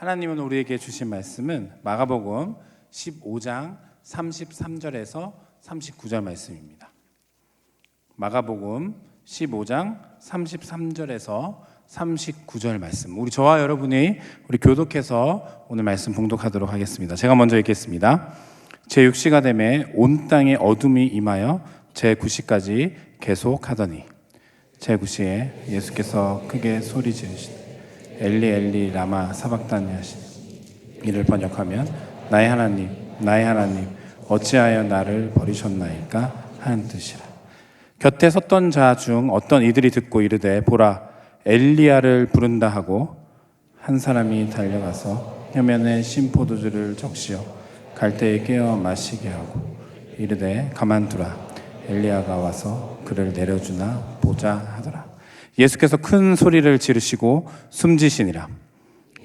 하나님은 우리에게 주신 말씀은 마가복음 15장 33절에서 39절 말씀입니다. 마가복음 15장 33절에서 39절 말씀. 저와 여러분이 우리 교독해서 오늘 말씀 봉독하도록 하겠습니다. 제가 먼저 읽겠습니다. 제6시가 되매 온 땅에 어둠이 임하여 제9시까지 계속하더니 제9시에 예수께서 크게 소리 지르시되 엘리 엘리 라마 사박다니 하시니 이를 번역하면 나의 하나님 어찌하여 나를 버리셨나이까 하는 뜻이라. 곁에 섰던 자 중 어떤 이들이 듣고 이르되 보라 엘리야를 부른다 하고 한 사람이 달려가서 혀면에 신 포도주를 적시어 갈대에 깨어 마시게 하고 이르되 가만두라 엘리야가 와서 그를 내려주나 보자 하더라. 예수께서 큰 소리를 지르시고 숨지시니라.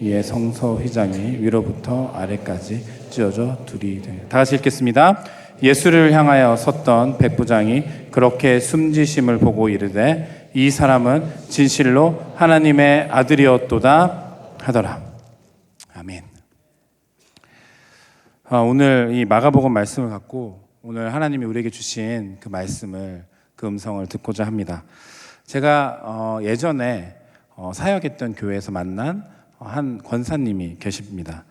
이에 성서 휘장이 위로부터 아래까지 찢어져 둘이 되니라. 다 같이 읽겠습니다. 예수를 향하여 섰던 백부장이 그렇게 숨지심을 보고 이르되 이 사람은 진실로 하나님의 아들이었도다 하더라. 아멘. 오늘 이 마가복음 말씀을 갖고 오늘 하나님이 우리에게 주신 그 말씀을, 그 음성을 듣고자 합니다. 제가 예전에 사역했던 교회에서 만난 한 권사님이 계십니다.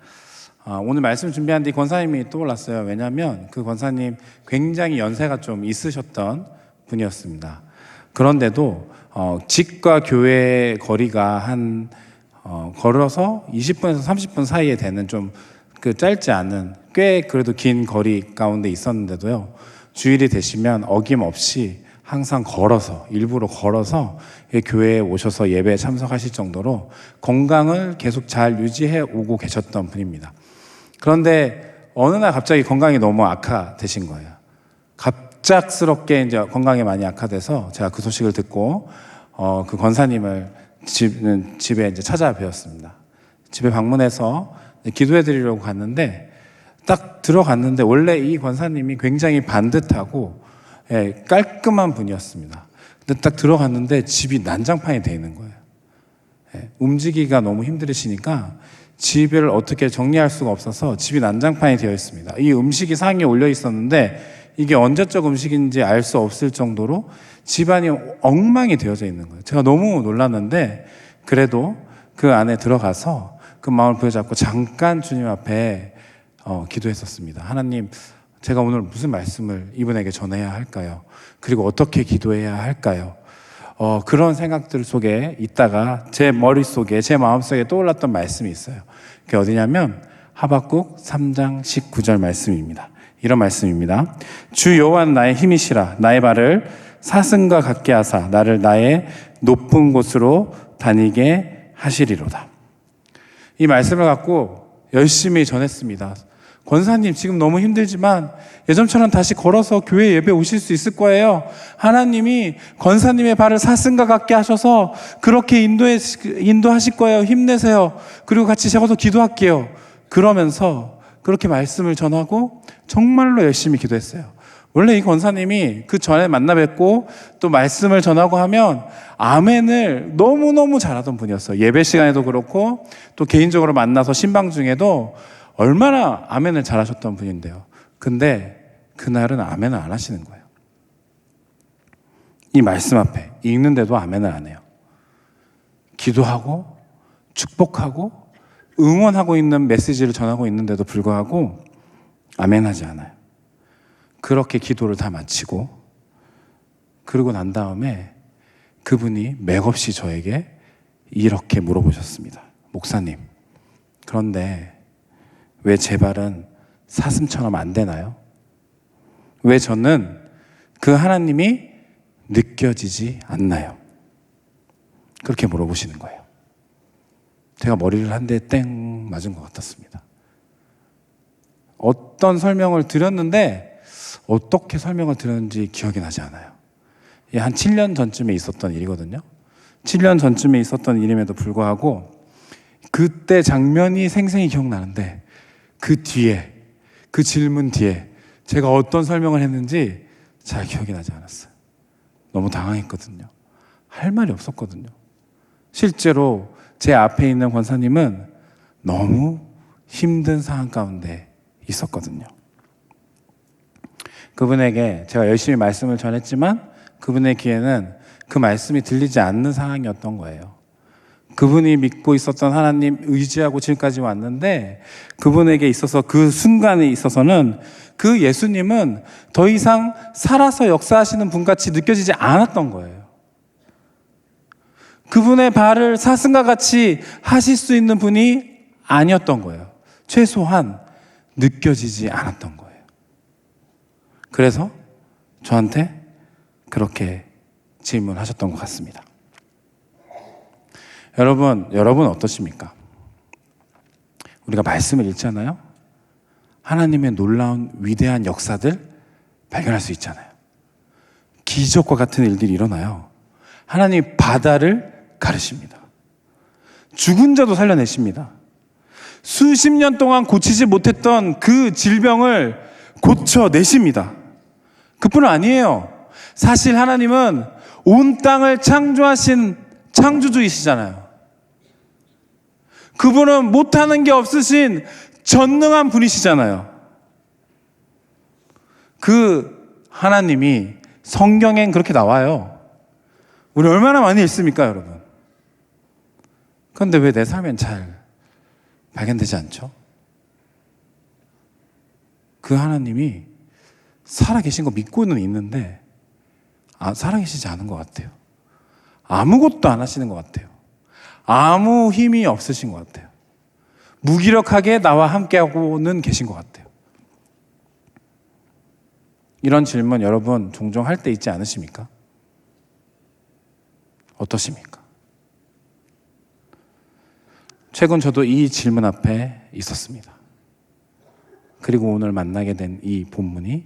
오늘 말씀 준비하는데 이 권사님이 떠올랐어요. 왜냐하면 그 권사님 굉장히 연세가 좀 있으셨던 분이었습니다. 그런데도 집과 교회 거리가 한 걸어서 20분에서 30분 사이에 되는 좀 그 짧지 않은 꽤 그래도 긴 거리 가운데 있었는데도요, 주일이 되시면 어김없이 항상 일부러 걸어서 교회에 오셔서 예배에 참석하실 정도로 건강을 계속 잘 유지해 오고 계셨던 분입니다. 그런데 어느 날 갑자기 건강이 너무 악화되신 거예요. 갑작스럽게 이제 건강이 많이 악화돼서 제가 그 소식을 듣고 그 권사님을 집에 이제 찾아뵈었습니다. 집에 방문해서 기도해 드리려고 갔는데 딱 들어갔는데 원래 이 권사님이 굉장히 반듯하고 깔끔한 분이었습니다. 근데 딱 들어갔는데 집이 난장판이 되어 있는 거예요. 움직이기가 너무 힘들으시니까 집을 어떻게 정리할 수가 없어서 집이 난장판이 되어 있습니다. 이 음식이 상에 올려 있었는데 이게 언제적 음식인지 알 수 없을 정도로 집안이 엉망이 되어져 있는 거예요. 제가 너무 놀랐는데 그래도 그 안에 들어가서 그 마음을 부여잡고 잠깐 주님 앞에 기도했었습니다. 하나님, 제가 오늘 무슨 말씀을 이분에게 전해야 할까요? 그리고 어떻게 기도해야 할까요? 그런 생각들 속에 있다가 제 머릿속에, 제 마음속에 떠올랐던 말씀이 있어요. 그게 어디냐면 하박국 3장 19절 말씀입니다. 이런 말씀입니다. 주 여호와는 나의 힘이시라. 나의 발을 사슴과 같게 하사 나를 나의 높은 곳으로 다니게 하시리로다. 이 말씀을 갖고 열심히 전했습니다. 권사님, 지금 너무 힘들지만 예전처럼 다시 걸어서 교회 예배 오실 수 있을 거예요. 하나님이 권사님의 발을 사슴과 같게 하셔서 그렇게 인도하실 거예요. 힘내세요. 그리고 같이 적어서 기도할게요. 그러면서 그렇게 말씀을 전하고 정말로 열심히 기도했어요. 원래 이 권사님이 그 전에 만나 뵙고 또 말씀을 전하고 하면 아멘을 너무너무 잘하던 분이었어요. 예배 시간에도 그렇고 또 개인적으로 만나서 신방 중에도 얼마나 아멘을 잘하셨던 분인데요. 근데 그날은 아멘을 안 하시는 거예요. 이 말씀 앞에 읽는데도 아멘을 안 해요. 기도하고 축복하고 응원하고 있는 메시지를 전하고 있는데도 불구하고 아멘하지 않아요. 그렇게 기도를 다 마치고 그러고 난 다음에 그분이 맥없이 저에게 이렇게 물어보셨습니다. 목사님, 그런데 왜 제 발은 사슴처럼 안 되나요? 왜 저는 그 하나님이 느껴지지 않나요? 그렇게 물어보시는 거예요. 제가 머리를 한 대 땡 맞은 것 같았습니다. 어떤 설명을 드렸는데 어떻게 설명을 드렸는지 기억이 나지 않아요. 한 7년 전쯤에 있었던 일이거든요. 7년 전쯤에 있었던 일임에도 불구하고 그때 장면이 생생히 기억나는데 그 뒤에, 그 질문 뒤에 제가 어떤 설명을 했는지 잘 기억이 나지 않았어요. 너무 당황했거든요. 할 말이 없었거든요. 실제로 제 앞에 있는 권사님은 너무 힘든 상황 가운데 있었거든요. 그분에게 제가 열심히 말씀을 전했지만 그분의 귀에는 그 말씀이 들리지 않는 상황이었던 거예요. 그분이 믿고 있었던 하나님 의지하고 지금까지 왔는데 그분에게 있어서 그 순간에 있어서는 그 예수님은 더 이상 살아서 역사하시는 분같이 느껴지지 않았던 거예요. 그분의 발을 사슴과 같이 하실 수 있는 분이 아니었던 거예요. 최소한 느껴지지 않았던 거예요. 그래서 저한테 그렇게 질문하셨던 것 같습니다. 여러분 어떠십니까? 우리가 말씀을 읽잖아요. 하나님의 놀라운 위대한 역사들 발견할 수 있잖아요. 기적과 같은 일들이 일어나요. 하나님이 바다를 가르십니다. 죽은 자도 살려내십니다. 수십 년 동안 고치지 못했던 그 질병을 고쳐내십니다. 그뿐은 아니에요. 사실 하나님은 온 땅을 창조하신 창조주이시잖아요. 그분은 못하는 게 없으신 전능한 분이시잖아요. 그 하나님이 성경엔 그렇게 나와요. 우리 얼마나 많이 읽습니까, 여러분? 그런데 왜 내 삶엔 잘 발견되지 않죠? 그 하나님이 살아계신 거 믿고는 있는데 살아계시지 않은 것 같아요. 아무것도 안 하시는 것 같아요. 아무 힘이 없으신 것 같아요. 무기력하게 나와 함께하고는 계신 것 같아요. 이런 질문 여러분 종종 할 때 있지 않으십니까? 어떠십니까? 최근 저도 이 질문 앞에 있었습니다. 그리고 오늘 만나게 된 이 본문이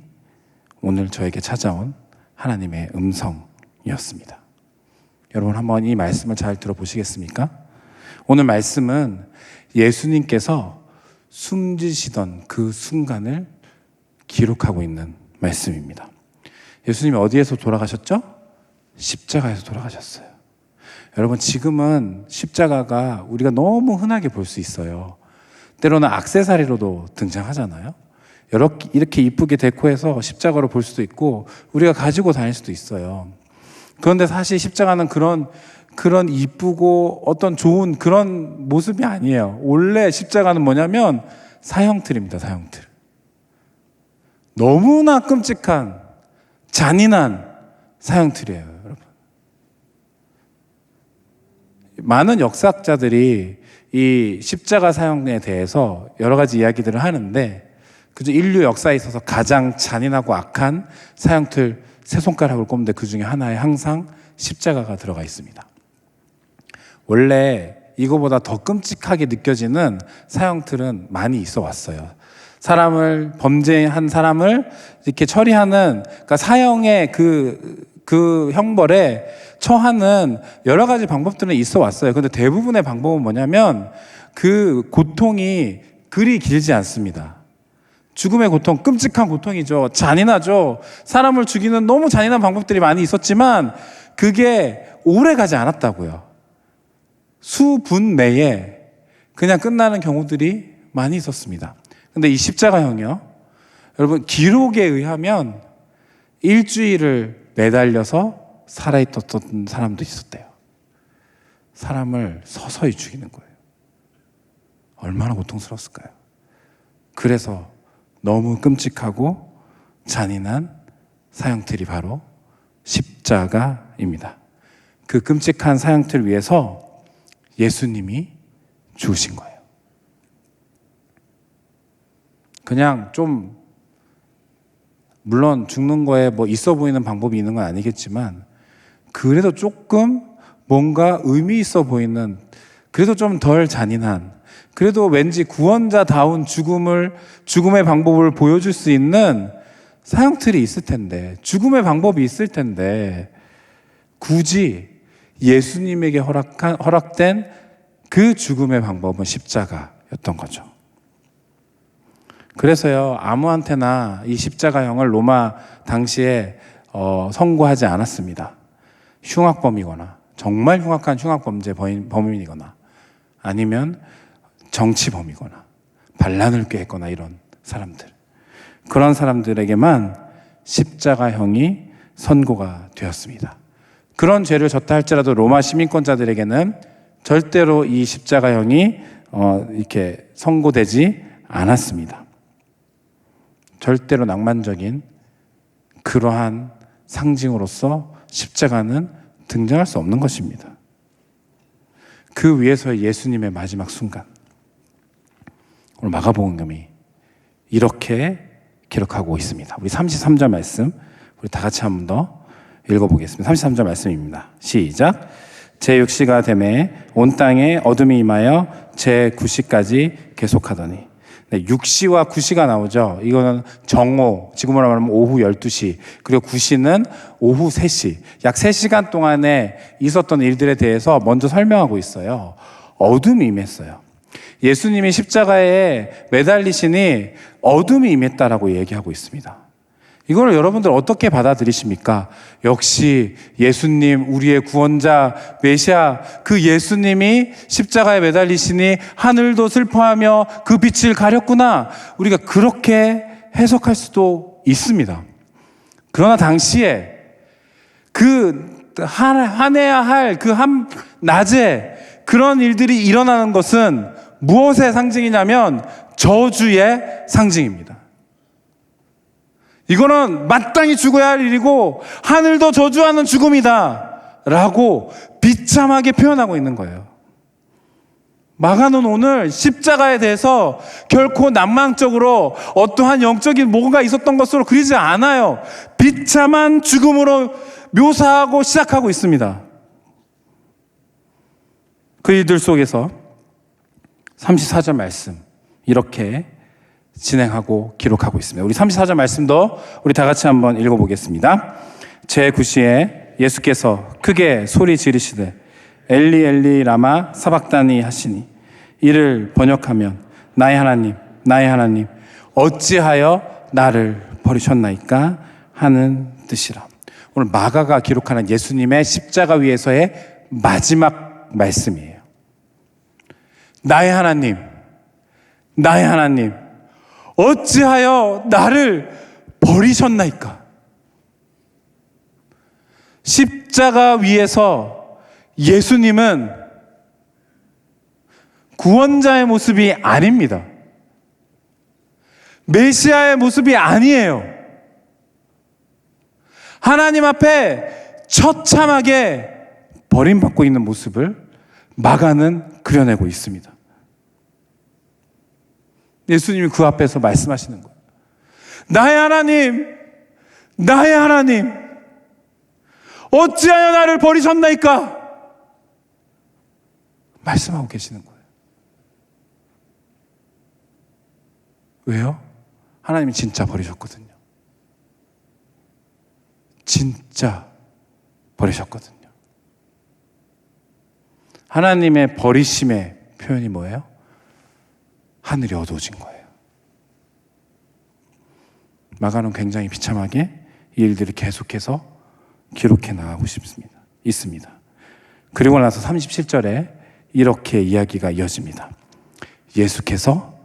오늘 저에게 찾아온 하나님의 음성이었습니다. 여러분 한번 이 말씀을 잘 들어보시겠습니까? 오늘 말씀은 예수님께서 숨지시던 그 순간을 기록하고 있는 말씀입니다. 예수님이 어디에서 돌아가셨죠? 십자가에서 돌아가셨어요. 여러분 지금은 십자가가 우리가 너무 흔하게 볼 수 있어요. 때로는 액세서리로도 등장하잖아요. 이렇게 이쁘게 데코해서 십자가로 볼 수도 있고 우리가 가지고 다닐 수도 있어요. 그런데 사실 십자가는 그런 이쁘고 어떤 좋은 그런 모습이 아니에요. 원래 십자가는 뭐냐면 사형틀입니다. 사형틀. 너무나 끔찍한 잔인한 사형틀이에요, 여러분. 많은 역사학자들이 이 십자가 사형에 대해서 여러 가지 이야기들을 하는데 그저 인류 역사에 있어서 가장 잔인하고 악한 사형틀 세 손가락을 꼽는데 그 중에 하나에 항상 십자가가 들어가 있습니다. 원래 이거보다 더 끔찍하게 느껴지는 사형틀은 많이 있어 왔어요. 범죄한 사람을 이렇게 처리하는, 그러니까 사형의 그 형벌에 처하는 여러 가지 방법들은 있어 왔어요. 근데 대부분의 방법은 뭐냐면 그 고통이 그리 길지 않습니다. 죽음의 고통, 끔찍한 고통이죠. 잔인하죠. 사람을 죽이는 너무 잔인한 방법들이 많이 있었지만 그게 오래 가지 않았다고요. 수분 내에 그냥 끝나는 경우들이 많이 있었습니다. 근데 이 십자가형이요, 여러분 기록에 의하면 일주일을 매달려서 살아있었던 사람도 있었대요. 사람을 서서히 죽이는 거예요. 얼마나 고통스러웠을까요? 그래서 너무 끔찍하고 잔인한 사형틀이 바로 십자가입니다. 그 끔찍한 사형틀 위에서 예수님이 죽으신 거예요. 그냥 좀 물론 죽는 거에 뭐 있어 보이는 방법이 있는 건 아니겠지만 그래도 조금 뭔가 의미 있어 보이는, 그래도 좀 덜 잔인한, 그래도 왠지 구원자다운 죽음의 방법을 보여줄 수 있는 사형틀이 있을 텐데, 죽음의 방법이 있을 텐데 굳이 예수님에게 허락된 그 죽음의 방법은 십자가였던 거죠. 그래서요, 아무한테나 이 십자가형을 로마 당시에 선고하지 않았습니다. 흉악범이거나 정말 흉악한 흉악범죄 범인이거나 아니면 정치범이거나 반란을 꾀했거나 이런 사람들, 그런 사람들에게만 십자가형이 선고가 되었습니다. 그런 죄를 졌다 할지라도 로마 시민권자들에게는 절대로 이 십자가형이 이렇게 선고되지 않았습니다. 절대로 낭만적인 그러한 상징으로서 십자가는 등장할 수 없는 것입니다. 그 위에서의 예수님의 마지막 순간, 오늘 마가복음이 이렇게 기록하고 있습니다. 우리 33절 말씀 우리 다 같이 한 번 더 읽어보겠습니다. 33절 말씀입니다. 시작. 제6시가 되매 온 땅에 어둠이 임하여 제9시까지 계속하더니. 네, 6시와 9시가 나오죠. 이거는 정오, 지금으로 말하면 오후 12시, 그리고 9시는 오후 3시, 약 3시간 동안에 있었던 일들에 대해서 먼저 설명하고 있어요. 어둠이 임했어요. 예수님이 십자가에 매달리시니 어둠이 임했다라고 얘기하고 있습니다. 이걸 여러분들 어떻게 받아들이십니까? 역시 예수님, 우리의 구원자, 메시아, 그 예수님이 십자가에 매달리시니 하늘도 슬퍼하며 그 빛을 가렸구나. 우리가 그렇게 해석할 수도 있습니다. 그러나 당시에 그 화내야 할 그 한 낮에 그런 일들이 일어나는 것은 무엇의 상징이냐면 저주의 상징입니다. 이거는 마땅히 죽어야 할 일이고 하늘도 저주하는 죽음이다 라고 비참하게 표현하고 있는 거예요. 마가는 오늘 십자가에 대해서 결코 낭만적으로 어떠한 영적인 뭐가 있었던 것으로 그리지 않아요. 비참한 죽음으로 묘사하고 시작하고 있습니다. 그 일들 속에서 34절 말씀 이렇게 진행하고 기록하고 있습니다. 우리 34절 말씀도 우리 다 같이 한번 읽어보겠습니다. 제9시에 예수께서 크게 소리 지르시되 엘리 엘리 라마 사박다니 하시니, 이를 번역하면 나의 하나님 나의 하나님 어찌하여 나를 버리셨나이까 하는 뜻이라. 오늘 마가가 기록하는 예수님의 십자가 위에서의 마지막 말씀이에요. 나의 하나님 나의 하나님 어찌하여 나를 버리셨나이까. 십자가 위에서 예수님은 구원자의 모습이 아닙니다. 메시아의 모습이 아니에요. 하나님 앞에 처참하게 버림받고 있는 모습을 마가는 그려내고 있습니다. 예수님이 그 앞에서 말씀하시는 거예요. 나의 하나님, 나의 하나님, 어찌하여 나를 버리셨나이까? 말씀하고 계시는 거예요. 왜요? 하나님이 진짜 버리셨거든요. 진짜 버리셨거든요. 하나님의 버리심의 표현이 뭐예요? 하늘이 어두워진 거예요. 마가는 굉장히 비참하게 이 일들을 계속해서 기록해 나가고 있습니다. 그리고 나서 37절에 이렇게 이야기가 이어집니다. 예수께서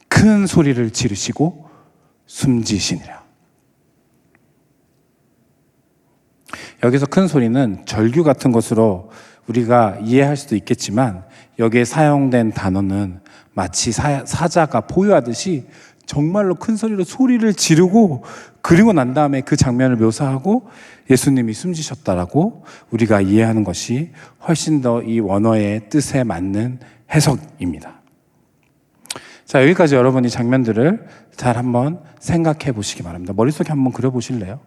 큰 소리를 지르시고 숨지시니라. 여기서 큰 소리는 절규 같은 것으로 우리가 이해할 수도 있겠지만, 여기에 사용된 단어는 마치 사자가 포효하듯이 정말로 큰 소리로 소리를 지르고, 그리고 난 다음에 그 장면을 묘사하고 예수님이 숨지셨다라고 우리가 이해하는 것이 훨씬 더 이 원어의 뜻에 맞는 해석입니다. 자, 여기까지 여러분이 장면들을 잘 한번 생각해 보시기 바랍니다. 머릿속에 한번 그려보실래요?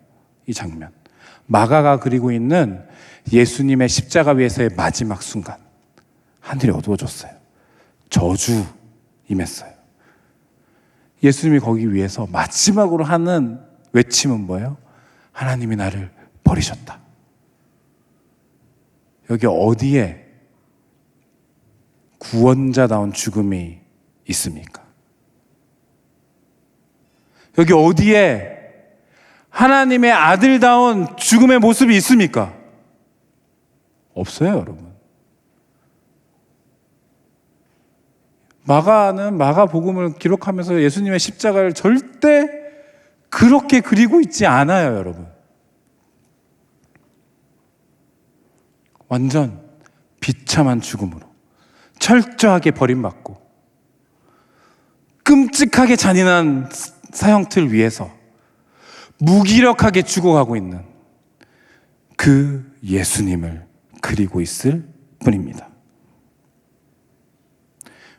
이 장면, 마가가 그리고 있는 예수님의 십자가 위에서의 마지막 순간, 하늘이 어두워졌어요. 저주 임했어요. 예수님이 거기 위해서 마지막으로 하는 외침은 뭐예요? 하나님이 나를 버리셨다. 여기 어디에 구원자다운 죽음이 있습니까? 여기 어디에 하나님의 아들다운 죽음의 모습이 있습니까? 없어요, 여러분. 마가는 마가복음을 기록하면서 예수님의 십자가를 절대 그렇게 그리고 있지 않아요, 여러분. 완전 비참한 죽음으로 철저하게 버림받고 끔찍하게 잔인한 사형틀 위에서 무기력하게 죽어가고 있는 그 예수님을 그리고 있을 뿐입니다.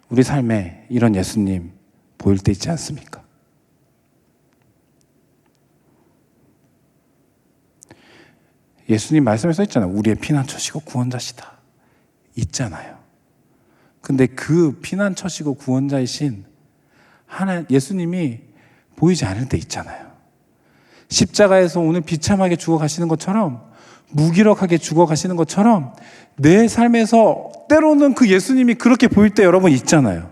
우리 삶에 이런 예수님 보일 때 있지 않습니까? 예수님 말씀에 써 있잖아요. 우리의 피난처시고 구원자시다. 있잖아요. 근데 그 피난처시고 구원자이신 예수님이 보이지 않을 때 있잖아요. 십자가에서 오늘 비참하게 죽어가시는 것처럼, 무기력하게 죽어가시는 것처럼 내 삶에서 때로는 그 예수님이 그렇게 보일 때 여러분 있잖아요.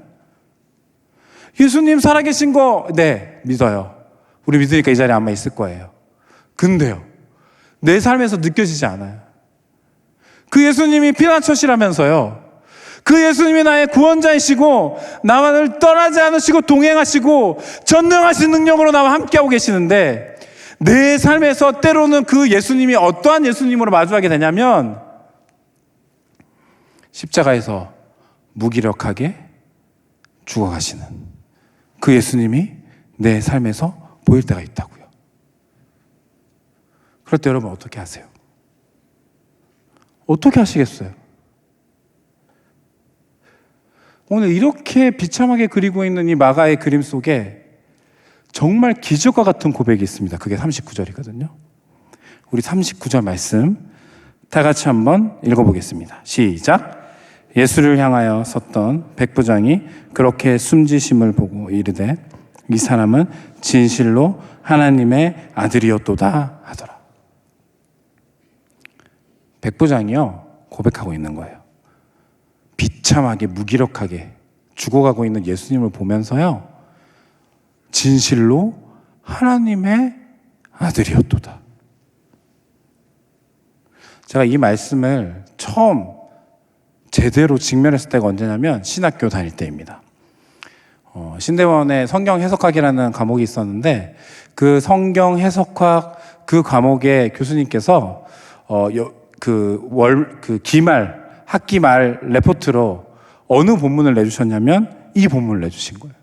예수님 살아계신 거, 네, 믿어요. 우리 믿으니까 이 자리에 아마 있을 거예요. 근데요, 내 삶에서 느껴지지 않아요. 그 예수님이 피난처시라면서요. 그 예수님이 나의 구원자이시고 나만을 떠나지 않으시고 동행하시고 전능하신 능력으로 나와 함께하고 계시는데, 내 삶에서 때로는 그 예수님이 어떠한 예수님으로 마주하게 되냐면 십자가에서 무기력하게 죽어가시는 그 예수님이 내 삶에서 보일 때가 있다고요. 그럴 때 여러분 어떻게 하세요? 어떻게 하시겠어요? 오늘 이렇게 비참하게 그리고 있는 이 마가의 그림 속에 정말 기적과 같은 고백이 있습니다. 그게 39절이거든요. 우리 39절 말씀 다 같이 한번 읽어보겠습니다. 시작. 예수를 향하여 섰던 백부장이 그렇게 숨지심을 보고 이르되 이 사람은 진실로 하나님의 아들이었도다 하더라. 백부장이요, 고백하고 있는 거예요. 비참하게 무기력하게 죽어가고 있는 예수님을 보면서요, 진실로 하나님의 아들이었도다. 제가 이 말씀을 처음 제대로 직면했을 때가 언제냐면 신학교 다닐 때입니다. 신대원에 성경 해석학이라는 과목이 있었는데, 그 성경 해석학 그 과목의 교수님께서 학기 말 레포트로 어느 본문을 내주셨냐면 이 본문을 내주신 거예요.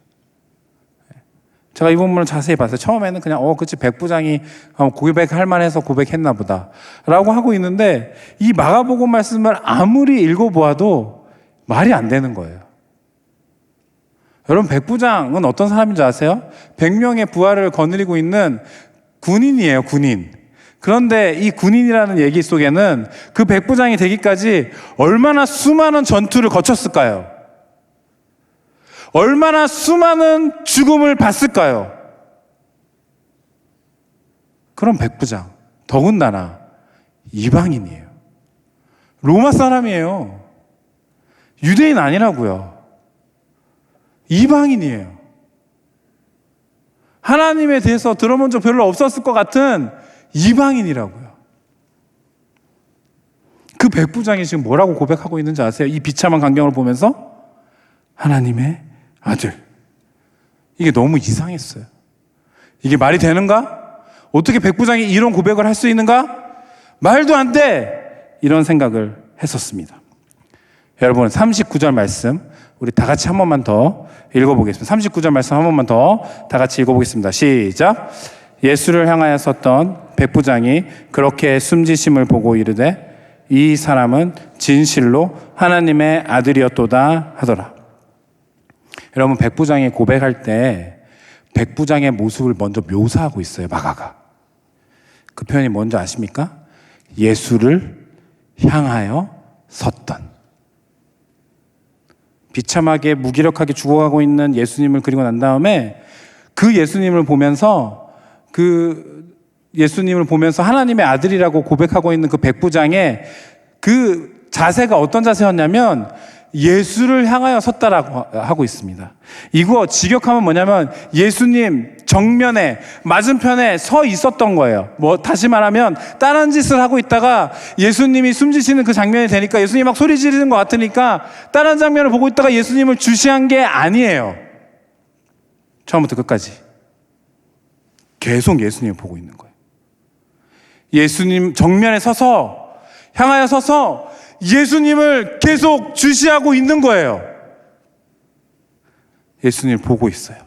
제가 이 본문을 자세히 봤어요. 처음에는 그냥 그치, 백부장이 고백할 만해서 고백했나 보다 라고 하고 있는데, 이 마가복음 말씀을 아무리 읽어보아도 말이 안 되는 거예요. 여러분, 백부장은 어떤 사람인지 아세요? 100명의 부하를 거느리고 있는 군인이에요, 군인. 그런데 이 군인이라는 얘기 속에는 그 백부장이 되기까지 얼마나 수많은 전투를 거쳤을까요? 얼마나 수많은 죽음을 봤을까요? 그럼 백부장, 더군다나 이방인이에요. 로마 사람이에요. 유대인 아니라고요. 이방인이에요. 하나님에 대해서 들어본 적 별로 없었을 것 같은 이방인이라고요. 그 백부장이 지금 뭐라고 고백하고 있는지 아세요? 이 비참한 광경을 보면서 하나님의 아들. 이게 너무 이상했어요. 이게 말이 되는가? 어떻게 백부장이 이런 고백을 할 수 있는가? 말도 안 돼! 이런 생각을 했었습니다. 여러분, 39절 말씀 우리 다 같이 한 번만 더 읽어보겠습니다. 39절 말씀 한 번만 더 다 같이 읽어보겠습니다. 시작. 예수를 향하여 섰던 백부장이 그렇게 숨지심을 보고 이르되 이 사람은 진실로 하나님의 아들이었도다 하더라. 여러분, 백부장이 고백할 때 백부장의 모습을 먼저 묘사하고 있어요, 마가가. 그 표현이 뭔지 아십니까? 예수를 향하여 섰던. 비참하게 무기력하게 죽어가고 있는 예수님을 그리고 난 다음에 그 예수님을 보면서 하나님의 아들이라고 고백하고 있는 그 백부장의 그 자세가 어떤 자세였냐면 예수를 향하여 섰다라고 하고 있습니다. 이거 직역하면 뭐냐면 예수님 정면에 맞은편에 서 있었던 거예요. 다시 말하면 다른 짓을 하고 있다가 예수님이 숨지시는 그 장면이 되니까 예수님이 막 소리 지르는 것 같으니까 다른 장면을 보고 있다가 예수님을 주시한 게 아니에요. 처음부터 끝까지 계속 예수님을 보고 있는 거예요. 예수님 정면에 향하여 서서 예수님을 계속 주시하고 있는 거예요. 예수님을 보고 있어요.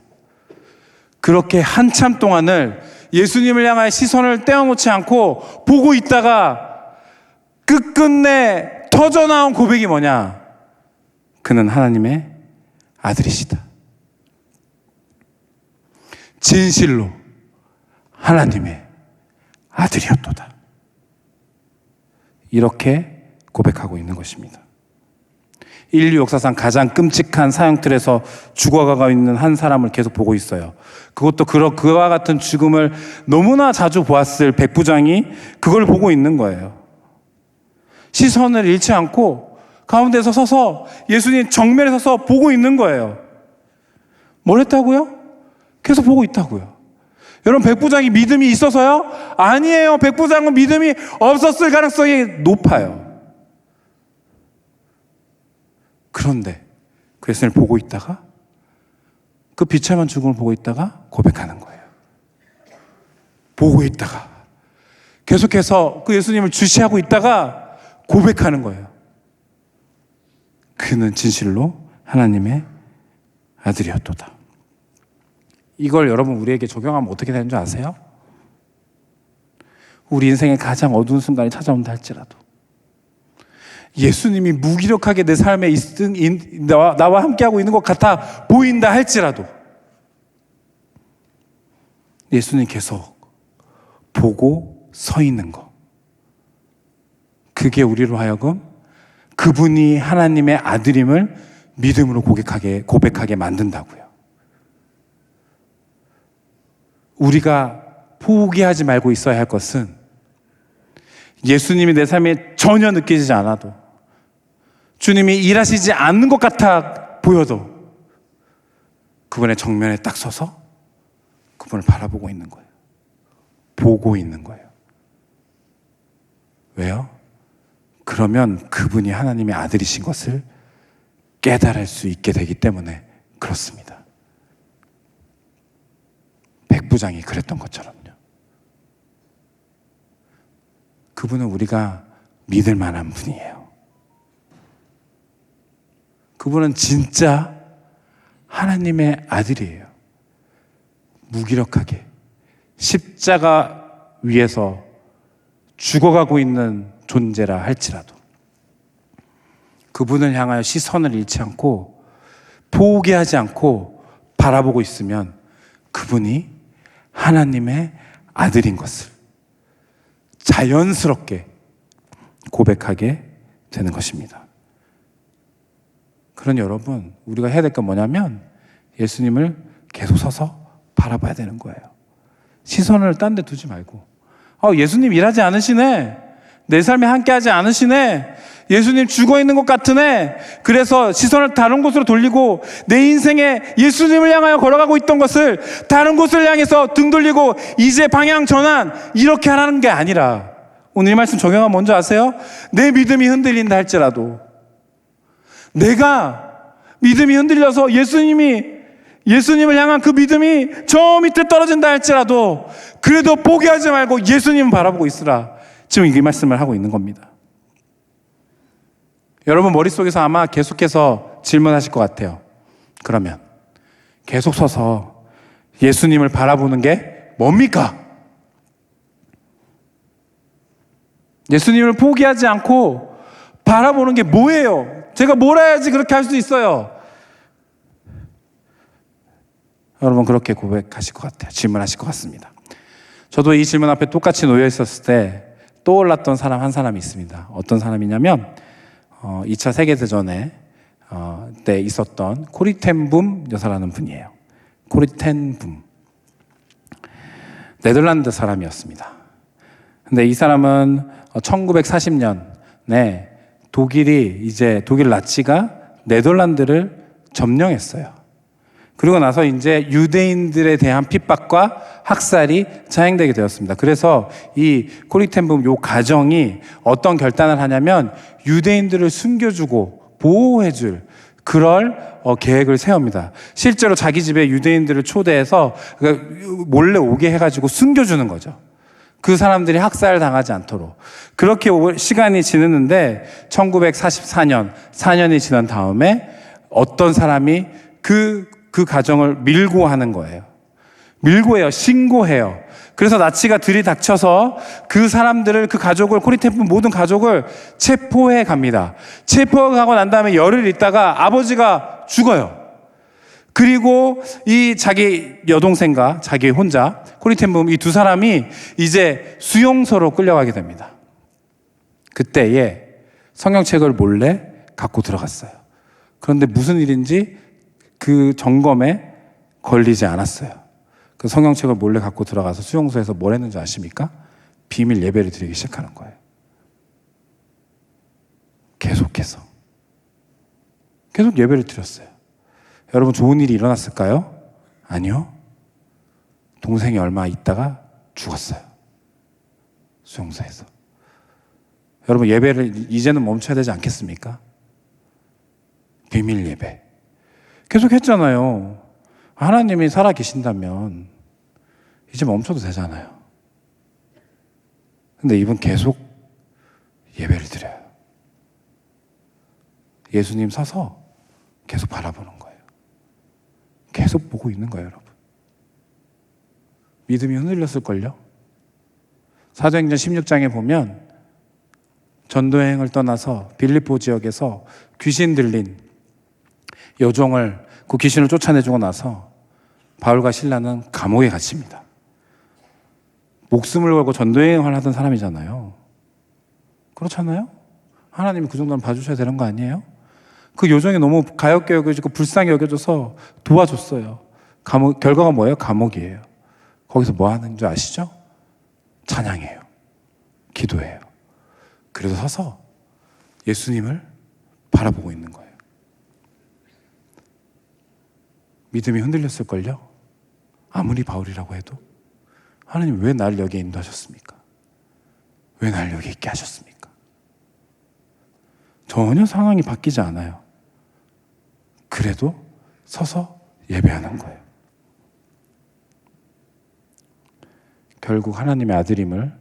그렇게 한참 동안을 예수님을 향하여 시선을 떼어놓지 않고 보고 있다가 끝끝내 터져나온 고백이 뭐냐? 그는 하나님의 아들이시다. 진실로 하나님의 아들이었도다. 이렇게 고백하고 있는 것입니다. 인류 역사상 가장 끔찍한 사형틀에서 죽어가고 있는 한 사람을 계속 보고 있어요. 그것도 그와 같은 죽음을 너무나 자주 보았을 백부장이 그걸 보고 있는 거예요. 시선을 잃지 않고 가운데서 서서 예수님 정면에 서서 보고 있는 거예요. 뭘 했다고요? 계속 보고 있다고요. 여러분, 백부장이 믿음이 있어서요? 아니에요. 백부장은 믿음이 없었을 가능성이 높아요. 그런데 그 예수님을 보고 있다가 그 비참한 죽음을 보고 있다가 고백하는 거예요. 보고 있다가 계속해서 그 예수님을 주시하고 있다가 고백하는 거예요. 그는 진실로 하나님의 아들이었도다. 이걸 여러분 우리에게 적용하면 어떻게 되는 줄 아세요? 우리 인생의 가장 어두운 순간이 찾아온다 할지라도 예수님이 무기력하게 내 삶에 나와 함께하고 있는 것 같아 보인다 할지라도 예수님 계속 보고 서 있는 것, 그게 우리로 하여금 그분이 하나님의 아들임을 믿음으로 고백하게 만든다고요. 우리가 포기하지 말고 있어야 할 것은 예수님이 내 삶에 전혀 느껴지지 않아도, 주님이 일하시지 않는 것 같아 보여도 그분의 정면에 딱 서서 그분을 바라보고 있는 거예요. 보고 있는 거예요. 왜요? 그러면 그분이 하나님의 아들이신 것을 깨달을 수 있게 되기 때문에 그렇습니다. 백부장이 그랬던 것처럼요. 그분은 우리가 믿을 만한 분이에요. 그분은 진짜 하나님의 아들이에요. 무기력하게 십자가 위에서 죽어가고 있는 존재라 할지라도 그분을 향하여 시선을 잃지 않고 포기하지 않고 바라보고 있으면 그분이 하나님의 아들인 것을 자연스럽게 고백하게 되는 것입니다. 그러니 여러분, 우리가 해야 될 건 뭐냐면 예수님을 계속 서서 바라봐야 되는 거예요. 시선을 딴 데 두지 말고, 예수님 일하지 않으시네, 내 삶에 함께하지 않으시네, 예수님 죽어있는 것 같으네, 그래서 시선을 다른 곳으로 돌리고 내 인생에 예수님을 향하여 걸어가고 있던 것을 다른 곳을 향해서 등 돌리고 이제 방향 전환, 이렇게 하라는 게 아니라, 오늘 이 말씀 적용하면 뭔지 아세요? 내 믿음이 흔들린다 할지라도, 내가 믿음이 흔들려서 예수님을 향한 그 믿음이 저 밑에 떨어진다 할지라도 그래도 포기하지 말고 예수님을 바라보고 있으라. 지금 이 말씀을 하고 있는 겁니다. 여러분 머릿속에서 아마 계속해서 질문하실 것 같아요. 그러면 계속 서서 예수님을 바라보는 게 뭡니까? 예수님을 포기하지 않고 바라보는 게 뭐예요? 제가 뭘 해야지 그렇게 할 수 있어요? 여러분 그렇게 고백하실 것 같아요. 질문하실 것 같습니다. 저도 이 질문 앞에 똑같이 놓여 있었을 때 떠올랐던 사람 한 사람이 있습니다. 어떤 사람이냐면 2차 세계대전에 때 있었던 코리텐붐 여사라는 분이에요. 코리텐붐, 네덜란드 사람이었습니다. 근데 이 사람은 1940년에 독일 나치가 네덜란드를 점령했어요. 그리고 나서 이제 유대인들에 대한 핍박과 학살이 자행되게 되었습니다. 그래서 이 코리텐붐 요 가정이 어떤 결단을 하냐면 유대인들을 숨겨주고 보호해줄 그럴 계획을 세웁니다. 실제로 자기 집에 유대인들을 초대해서 몰래 오게 해가지고 숨겨주는 거죠. 그 사람들이 학살을 당하지 않도록. 그렇게 시간이 지났는데 1944년, 4년이 지난 다음에 어떤 사람이 그 가정을 밀고 하는 거예요. 밀고 해요. 신고해요. 그래서 나치가 들이닥쳐서 그 사람들을, 그 가족을, 코리텐붐 모든 가족을 체포해 갑니다. 체포하고 난 다음에 열흘 있다가 아버지가 죽어요. 그리고 이 자기 여동생과 자기 혼자, 코리텐붐 이 두 사람이 이제 수용소로 끌려가게 됩니다. 그때에 성경책을 몰래 갖고 들어갔어요. 그런데 무슨 일인지 그 점검에 걸리지 않았어요. 그 성경책을 몰래 갖고 들어가서 수용소에서 뭘 했는지 아십니까? 비밀 예배를 드리기 시작하는 거예요. 계속해서. 계속 예배를 드렸어요. 여러분, 좋은 일이 일어났을까요? 아니요. 동생이 얼마 있다가 죽었어요. 수용소에서. 여러분, 예배를 이제는 멈춰야 되지 않겠습니까? 비밀 예배. 계속 했잖아요. 하나님이 살아 계신다면 이제 멈춰도 되잖아요. 근데 이분 계속 예배를 드려요. 예수님 서서 계속 바라보는 거예요. 계속 보고 있는 거예요, 여러분. 믿음이 흔들렸을걸요? 사도행전 16장에 보면 전도여행을 떠나서 빌립보 지역에서 귀신 들린 여종을, 그 귀신을 쫓아내주고 나서 바울과 실라는 감옥에 갇힙니다. 목숨을 걸고 전도여행을 하던 사람이잖아요. 그렇잖아요? 하나님이 그 정도는 봐주셔야 되는 거 아니에요? 그 요정이 너무 가엾게 여겨지고 불쌍히 여겨져서 도와줬어요. 결과가 뭐예요? 감옥이에요. 거기서 뭐 하는 줄 아시죠? 찬양해요. 기도해요. 그래서 서서 예수님을 바라보고 있는 거예요. 믿음이 흔들렸을걸요? 아무리 바울이라고 해도. 하나님 왜 나를 여기에 인도하셨습니까? 왜 나를 여기 있게 하셨습니까? 전혀 상황이 바뀌지 않아요. 그래도 서서 예배하는 거예요. 결국 하나님의 아들임을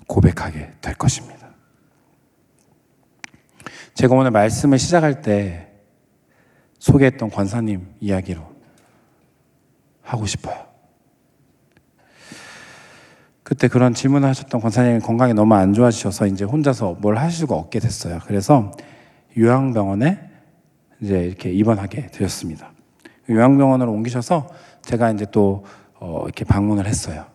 고백하게 될 것입니다. 제가 오늘 말씀을 시작할 때 소개했던 권사님 이야기로 하고 싶어요. 그때 그런 질문을 하셨던 권사님이 건강이 너무 안 좋아지셔서 이제 혼자서 뭘 하실 수가 없게 됐어요. 그래서 요양병원에 이제 이렇게 입원하게 되었습니다. 요양병원으로 옮기셔서 제가 이제 또 이렇게 방문을 했어요.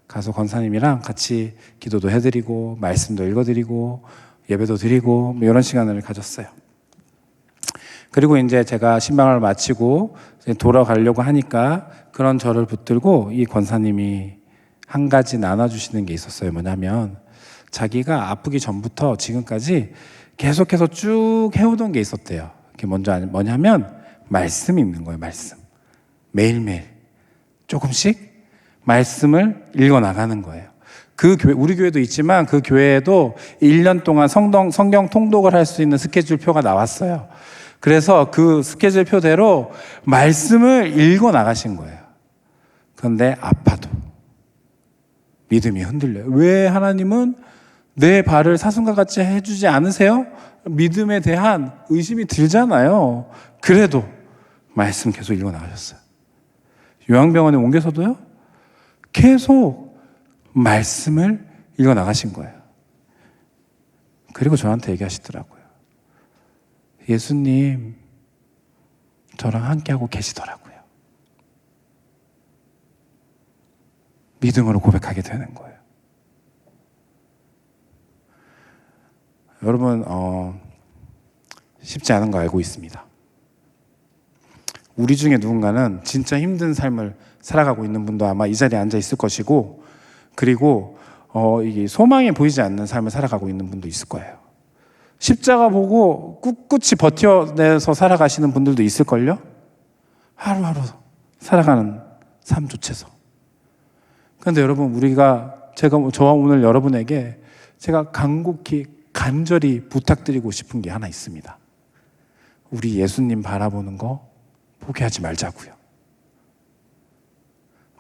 가서 권사님이랑 같이 기도도 해드리고 말씀도 읽어드리고 예배도 드리고 뭐 이런 시간을 가졌어요. 그리고 이제 제가 신방을 마치고 이제 돌아가려고 하니까 그런 저를 붙들고 이 권사님이 한 가지 나눠주시는 게 있었어요. 뭐냐면 자기가 아프기 전부터 지금까지 계속해서 쭉 해오던 게 있었대요. 그게 먼저 뭐냐면 말씀이 있는 거예요. 말씀. 매일매일 조금씩 말씀을 읽어나가는 거예요. 그 교회, 우리 교회도 있지만 그 교회에도 1년 동안 성경 통독을 할 수 있는 스케줄표가 나왔어요. 그래서 그 스케줄표대로 말씀을 읽어나가신 거예요. 그런데 아파도 믿음이 흔들려요. 왜 하나님은 내 발을 사슴과 같이 해주지 않으세요? 믿음에 대한 의심이 들잖아요. 그래도 말씀 계속 읽어나가셨어요. 요양병원에 옮겨서도요, 계속 말씀을 읽어나가신 거예요. 그리고 저한테 얘기하시더라고요. 예수님, 저랑 함께하고 계시더라고요. 믿음으로 고백하게 되는 거예요. 여러분, 쉽지 않은 거 알고 있습니다. 우리 중에 누군가는 진짜 힘든 삶을 살아가고 있는 분도 아마 이 자리에 앉아 있을 것이고, 그리고 이게 소망이 보이지 않는 삶을 살아가고 있는 분도 있을 거예요. 십자가 보고 꿋꿋이 버텨내서 살아가시는 분들도 있을걸요? 하루하루 살아가는 삶조차서. 그런데 여러분, 저와 오늘 여러분에게 제가 간곡히 간절히 부탁드리고 싶은 게 하나 있습니다. 우리 예수님 바라보는 거 포기하지 말자고요.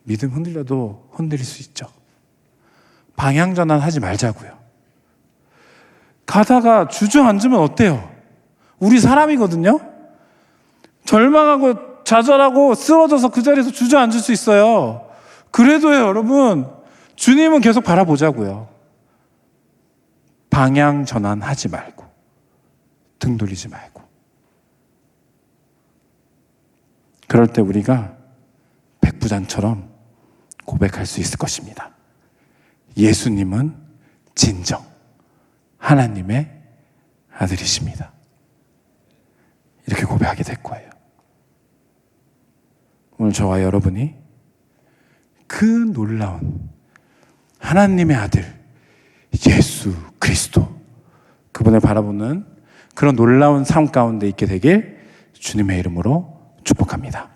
믿음 흔들려도 흔들릴 수 있죠. 방향 전환하지 말자고요. 가다가 주저앉으면 어때요? 우리 사람이거든요. 절망하고 좌절하고 쓰러져서 그 자리에서 주저앉을 수 있어요. 그래도요, 여러분, 주님은 계속 바라보자고요. 방향 전환하지 말고, 등 돌리지 말고. 그럴 때 우리가 백부장처럼 고백할 수 있을 것입니다. 예수님은 진정 하나님의 아들이십니다. 이렇게 고백하게 될 거예요. 오늘 저와 여러분이 그 놀라운 하나님의 아들 예수 그리스도, 그분을 바라보는 그런 놀라운 삶 가운데 있게 되길 주님의 이름으로 축복합니다.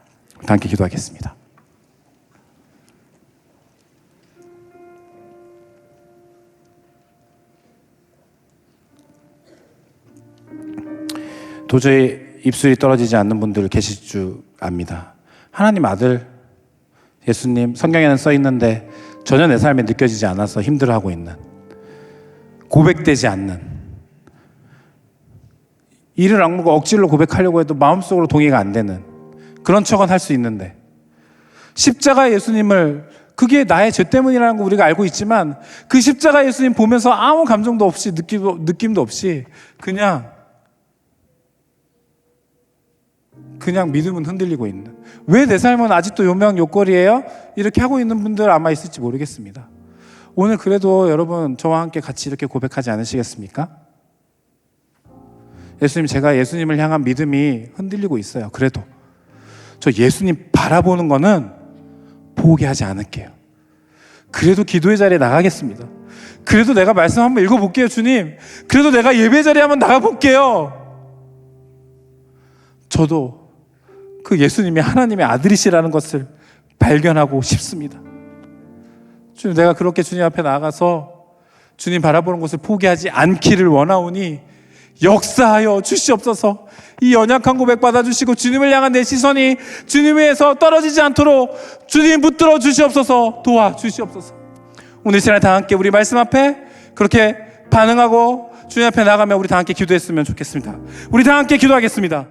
함께 기도하겠습니다. 도저히 입술이 떨어지지 않는 분들 계실 줄 압니다. 하나님 아들 예수님, 성경에는 써 있는데 전혀 내 삶에 느껴지지 않아서 힘들어하고 있는, 고백되지 않는, 이를 악물고 억지로 고백하려고 해도 마음속으로 동의가 안 되는 그런 척은 할 수 있는데, 십자가 예수님을, 그게 나의 죄 때문이라는 거 우리가 알고 있지만 그 십자가 예수님 보면서 아무 감정도 없이 느낌도 없이 그냥 믿음은 흔들리고 있는, 왜 내 삶은 아직도 요명요거리예요? 이렇게 하고 있는 분들 아마 있을지 모르겠습니다. 오늘 그래도 여러분 저와 함께 같이 이렇게 고백하지 않으시겠습니까? 예수님, 제가 예수님을 향한 믿음이 흔들리고 있어요. 그래도 저 예수님 바라보는 거는 포기하지 않을게요. 그래도 기도의 자리에 나가겠습니다. 그래도 내가 말씀 한번 읽어볼게요. 주님, 그래도 내가 예배 자리에 한번 나가볼게요. 저도 그 예수님이 하나님의 아들이시라는 것을 발견하고 싶습니다. 주님, 내가 그렇게 주님 앞에 나가서 주님 바라보는 것을 포기하지 않기를 원하오니 역사하여 주시옵소서. 이 연약한 고백 받아주시고 주님을 향한 내 시선이 주님에서 떨어지지 않도록 주님 붙들어 주시옵소서. 도와주시옵소서. 오늘 시간에 다 함께 우리 말씀 앞에 그렇게 반응하고 주님 앞에 나가며 우리 다 함께 기도했으면 좋겠습니다. 우리 다 함께 기도하겠습니다.